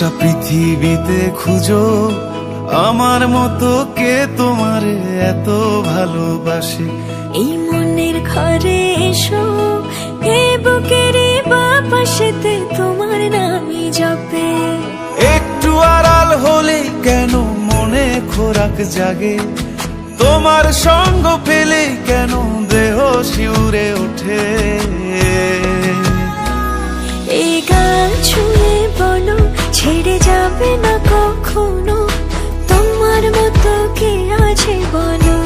গোটা পৃথিবীতে খুঁজো আমার মতো কে তোমারে এত ভালোবাসে। এই মনের ঘরে এসো, এ বুকের বাপাশেতে তোমার নামই জপে। একটু আড়াল হলে কেন মনে খোরাক জাগে, তোমার সঙ্গ পেলে কেন দেহ শিউরে ওঠে। এই গাল ছুঁয়ে বলো ছেড়ে যাবে না কখনো, তোমার মতো কে আছে বলো।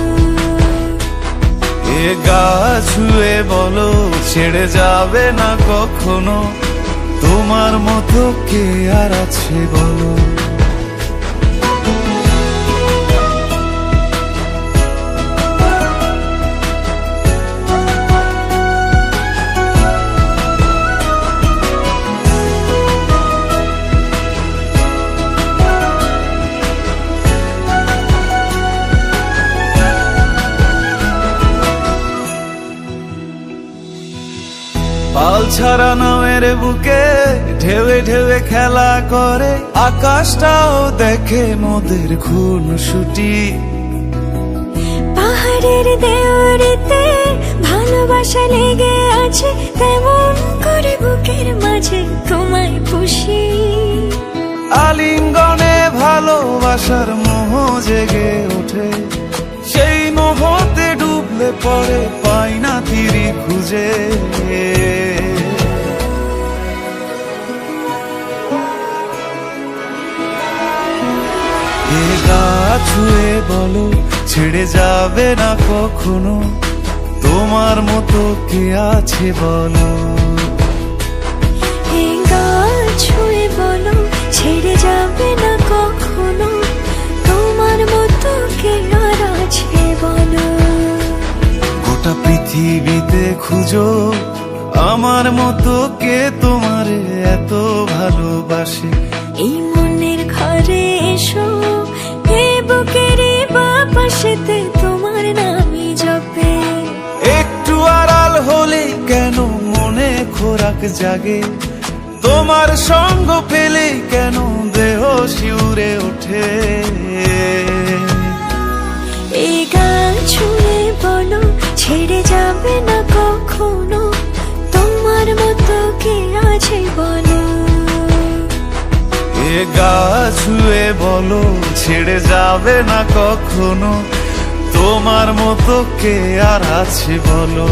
এ গা ছুঁয়ে বলো ছেড়ে যাবে না কখনো, তোমার মতো কে আর আছে বলো। পাল ছাড়া নামের বুকে ঢেউে ঢেউে খেলা করে, আকাশটাও দেখে মোদের খুনসুটি। পাহাড়ের দেওয়ারিতে ভালোবাসা লেগে আছে, তেমন করে বুকের মাঝে তোমায় পুষি। আলিঙ্গনে ভালোবাসার মোহ জেগে ওঠে, সেই মোহতে ডুবলে পরে পাই না তীরি খুঁজে। এ গা ছুঁয়ে বলো ছেড়ে যাবে না কখনো, তোমার মতো কে আছে বলো। এ গাল ছুঁয়ে বলো ছেড়ে যাবে না কখনো, তোমার মতো কে আর আছে বলো। গোটা পৃথিবীতে খুঁজো আমার মতো কে তোমারে এত ভালোবাসে। এই মনের ঘরে এসো, এ বুকের বাপাশেতে তোমার নামই জপে। একটু আড়াল হলে কেন মনে খোরাক জাগে, তোমার সঙ্গ পেলে কেন দেহ শিউরে ওঠে। এই গাল ছুঁয়ে বলো ছেড়ে যাবে না কখনো, তোমার মতো কে আছে বলো। এ গা ছুঁয়ে বলো ছেড়ে যাবে না কখনো, তোমার মতো কে আর আছে বলো।